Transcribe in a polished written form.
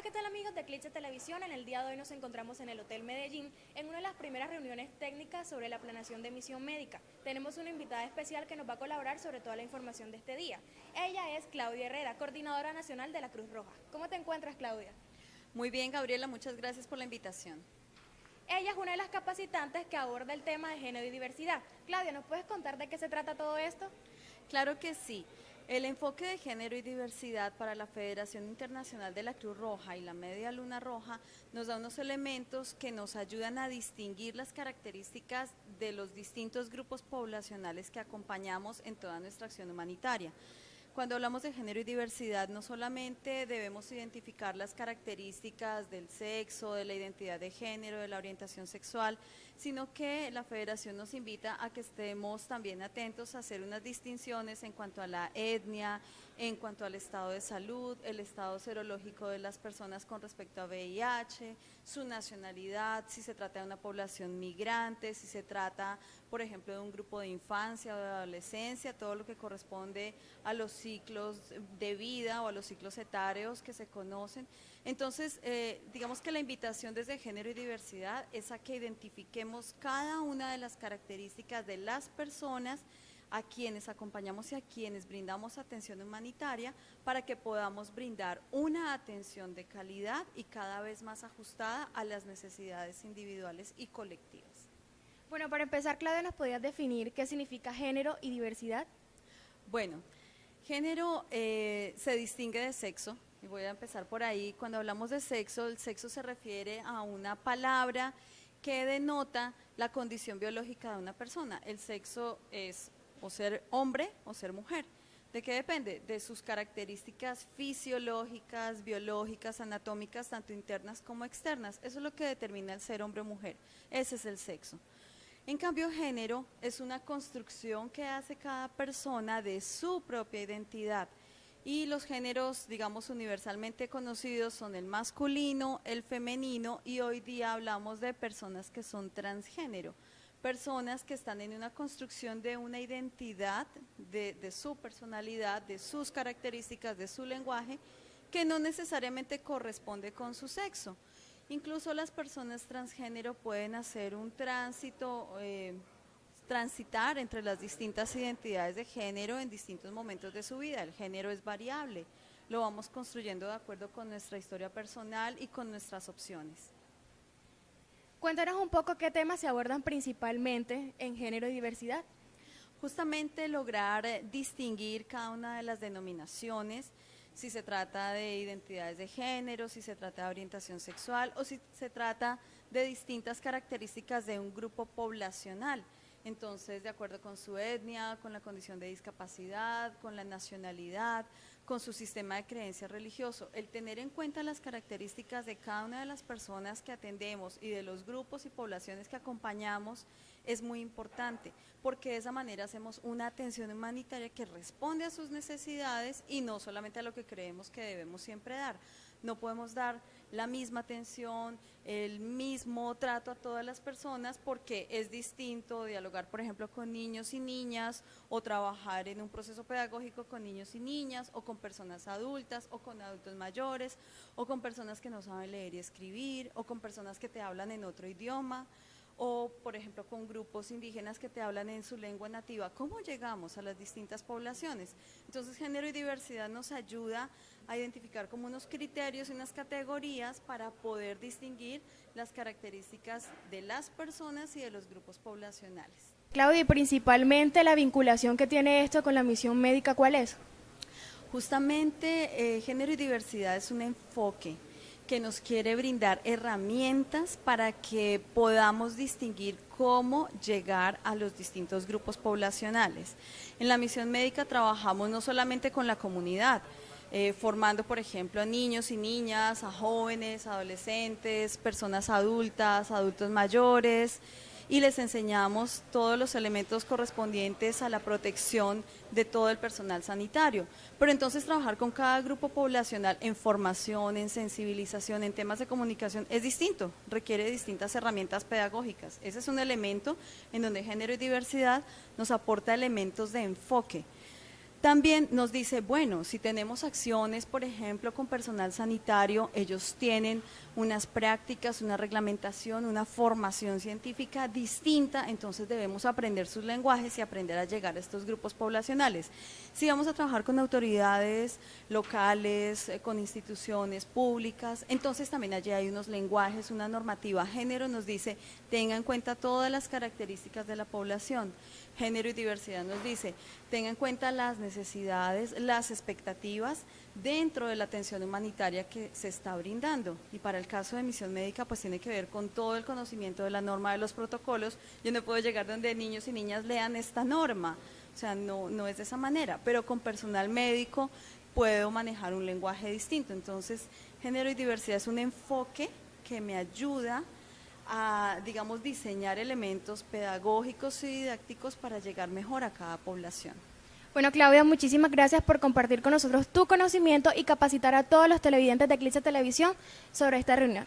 ¿qué tal amigos de Eclipse Televisión? En el día de hoy nos encontramos en el Hotel Medellín en una de las primeras reuniones técnicas sobre la planeación de misión médica. Tenemos una invitada especial que nos va a colaborar sobre toda la información de este día. Ella es Claudia Herrera, coordinadora nacional de la Cruz Roja. ¿Cómo te encuentras, Claudia? Muy bien, Gabriela, muchas gracias por la invitación. Ella es una de las capacitantes que aborda el tema de género y diversidad. Claudia, ¿nos puedes contar de qué se trata todo esto? Claro que sí. El enfoque de género y diversidad para la Federación Internacional de la Cruz Roja y la Media Luna Roja nos da unos elementos que nos ayudan a distinguir las características de los distintos grupos poblacionales que acompañamos en toda nuestra acción humanitaria. Cuando hablamos de género y diversidad, no solamente debemos identificar las características del sexo, de la identidad de género, de la orientación sexual, sino que la Federación nos invita a que estemos también atentos a hacer unas distinciones en cuanto a la etnia, en cuanto al estado de salud, el estado serológico de las personas con respecto a VIH, su nacionalidad, si se trata de una población migrante, si se trata, por ejemplo, de un grupo de infancia o de adolescencia, todo lo que corresponde a los ciclos de vida o a los ciclos etarios que se conocen. Entonces, digamos que la invitación desde género y diversidad es a que identifiquemos cada una de las características de las personas a quienes acompañamos y a quienes brindamos atención humanitaria para que podamos brindar una atención de calidad y cada vez más ajustada a las necesidades individuales y colectivas. Bueno, para empezar, Claudia, ¿nos podías definir qué significa género y diversidad? Bueno, género se distingue de sexo, y voy a empezar por ahí. Cuando hablamos de sexo, el sexo se refiere a una palabra que denota la condición biológica de una persona. El sexo es o ser hombre o ser mujer. ¿De qué depende? De sus características fisiológicas, biológicas, anatómicas, tanto internas como externas. Eso es lo que determina el ser hombre o mujer. Ese es el sexo. En cambio, género es una construcción que hace cada persona de su propia identidad. Y los géneros, digamos, universalmente conocidos son el masculino, el femenino, y hoy día hablamos de personas que son transgénero. Personas que están en una construcción de una identidad, de su personalidad, de sus características, de su lenguaje, que no necesariamente corresponde con su sexo. Incluso las personas transgénero pueden hacer un tránsito, transitar entre las distintas identidades de género en distintos momentos de su vida. El género es variable, lo vamos construyendo de acuerdo con nuestra historia personal y con nuestras opciones. Cuéntanos un poco qué temas se abordan principalmente en género y diversidad. Justamente lograr distinguir cada una de las denominaciones, si se trata de identidades de género, si se trata de orientación sexual o si se trata de distintas características de un grupo poblacional. Entonces, de acuerdo con su etnia, con la condición de discapacidad, con la nacionalidad, con su sistema de creencia religioso, el tener en cuenta las características de cada una de las personas que atendemos y de los grupos y poblaciones que acompañamos es muy importante, porque de esa manera hacemos una atención humanitaria que responde a sus necesidades y no solamente a lo que creemos que debemos siempre dar. No podemos dar la misma atención, el mismo trato a todas las personas porque es distinto dialogar, por ejemplo, con niños y niñas o trabajar en un proceso pedagógico con niños y niñas o con personas adultas o con adultos mayores o con personas que no saben leer y escribir o con personas que te hablan en otro idioma o, por ejemplo, con grupos indígenas que te hablan en su lengua nativa. ¿Cómo llegamos a las distintas poblaciones? Entonces, género y diversidad nos ayuda a identificar como unos criterios y unas categorías para poder distinguir las características de las personas y de los grupos poblacionales. Claudia, y principalmente la vinculación que tiene esto con la misión médica, ¿cuál es? Justamente, género y diversidad es un enfoque que nos quiere brindar herramientas para que podamos distinguir cómo llegar a los distintos grupos poblacionales. En la misión médica trabajamos no solamente con la comunidad, formando, por ejemplo, a niños y niñas, a jóvenes, adolescentes, personas adultas, adultos mayores, y les enseñamos todos los elementos correspondientes a la protección de todo el personal sanitario. Pero entonces trabajar con cada grupo poblacional en formación, en sensibilización, en temas de comunicación es distinto, requiere distintas herramientas pedagógicas. Ese es un elemento en donde género y diversidad nos aporta elementos de enfoque. También nos dice, bueno, si tenemos acciones, por ejemplo, con personal sanitario, ellos tienen unas prácticas, una reglamentación, una formación científica distinta, entonces debemos aprender sus lenguajes y aprender a llegar a estos grupos poblacionales. Si vamos a trabajar con autoridades locales, con instituciones públicas, entonces también allí hay unos lenguajes, una normativa. Género nos dice, tenga en cuenta todas las características de la población. Género y diversidad nos dice, tenga en cuenta las necesidades, las expectativas dentro de la atención humanitaria que se está brindando. Y para el caso de misión médica, pues tiene que ver con todo el conocimiento de la norma de los protocolos. Yo no puedo llegar donde niños y niñas lean esta norma, o sea, no es de esa manera, pero con personal médico puedo manejar un lenguaje distinto. Entonces, género y diversidad es un enfoque que me ayuda a, digamos, diseñar elementos pedagógicos y didácticos para llegar mejor a cada población. Bueno, Claudia, muchísimas gracias por compartir con nosotros tu conocimiento y capacitar a todos los televidentes de Eclipse Televisión sobre esta reunión.